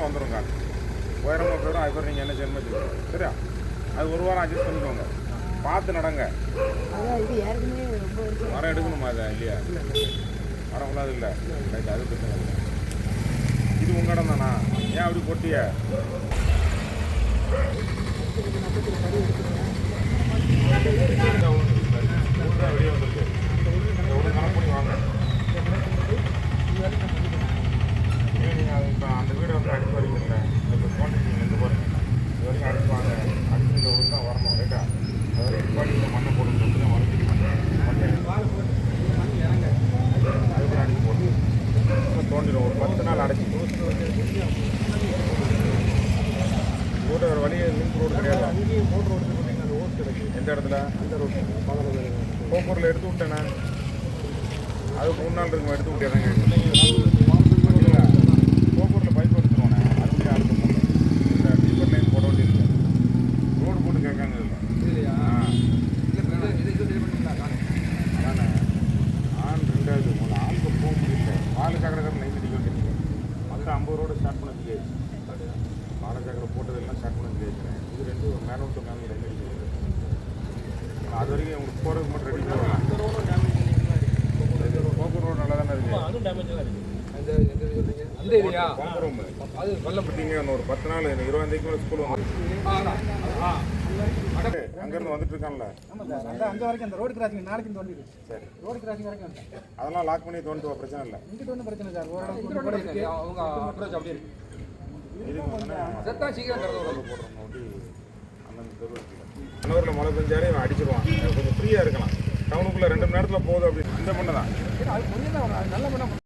வந்துடும் கால் உயரமாக போயிடும். அதுக்கப்புறம் நீங்கள் என்ன செய்யணுமோ செய்யணும். சரியா? அது ஒரு வாரம் அட்ஜஸ்ட் பண்ணிக்கோங்க. பார்த்து நடங்க. மரம் எடுக்கணுமா அதை இல்லையா? மரம் உள்ளது இல்லை. ரைட், அது பிரச்சனை இல்லை. இது உங்கள் இடம் தானா? ஏன் அப்படி போட்டிய? வெளியே வந்துருக்கு. எவ்வளோ கணக்கு வாங்க. நீங்கள் இப்போ அந்த வீடை வந்து அடிச்சு வரீங்கல்ல, இப்போ குவான்டிட்டி எந்த பாருங்க இது வரைக்கும் அடிச்சு வாங்க. அடிச்சு இந்த ஊருக்கு தான் வரணும். ரைட்டா? அது வரைக்கும் குவான்டிட்டி மண்ணை போட்டு தான் வளர்ச்சி அதுக்கு அடிச்சு போட்டு தோண்டிடும். ஒரு 10 நாள் அடைச்சி ரோடு வேறு வழியே லிங்க் ரோடு கிடையாது. அங்கேயும் மோட்டர் ரோடு பார்த்தீங்கன்னா அந்த ஓட்டு கிடைக்கும். எந்த இடத்துல? அந்த ரோடு போக்குவரத்தில் எடுத்து விட்டேண்ணே. அது 3 நாள் இருக்கும். எடுத்து விட்டேதாங்க. போக்குவரத்தில் பைப் எடுத்துருவோண்ணே. அதுலேயே அடுத்த போகணும். இந்த டிப்பர் லைன் போட வேண்டியிருக்கு. ரோடு போட்டு கேட்காங்க இல்லையா? அதானே ஆண் 2வது உங்களை ஆளுக்கு போக முடியல. பாலச்சக்கரக்காரன் லைன் அடிக்க வேண்டியிருக்கு. மொத்தம் 50 ரோடு ஸ்டார்ட் பண்ண தெரியாது. பாலச்சக்கரை போட்டதெல்லாம் ஸ்டார்ட் பண்ண தெரியாதுக்கிறேன். இது 2 மேனுவல் டு மேனுவல் லைன் அடிக்கிறது. அது வரைக்கும் உங்களுக்கு போகிறதுக்கு மட்டும் ரெடி பண்ணுவாங்க. போக்குவரத்து ரோடு நல்லா தானே இருக்குது. அதுவும் டேமேஜாக இருக்குது. அந்த ஏரியா ரூம் அது கொல்லப்பட்டீங்க. ஒரு 10 நாள் 20 மேலே ஸ்கூல் வந்து அங்கேருந்து வந்துட்டு இருக்கான்ல. அங்கே வரைக்கும் அந்த ரோடு கிராசிங் நாளைக்கு தோண்டிடு. சரி, ரோடு கிராசிங் வரைக்கும் அதெல்லாம் லாக் பண்ணி தோண்டுவா. பிரச்சனை இல்லை. இங்கிட்ட ஒன்றும் பிரச்சனை சார். அவங்க அப்ரோச் அப்படியே இருக்கு. இதுக்கு வந்து சீக்கிரம் போடுறோம். அப்படி அந்தந்த தெரு இருக்குல்ல, கண்ணூரில் மழை பெஞ்சாலே இவன் அடிச்சிருவான். கொஞ்சம் ஃப்ரீயாக இருக்கலாம். டவுனுக்குள்ளே 2 மணி நேரத்தில் போகுது. அப்படி இந்த பண்ண தான் அது கொஞ்சம் தான் நல்ல பண்ண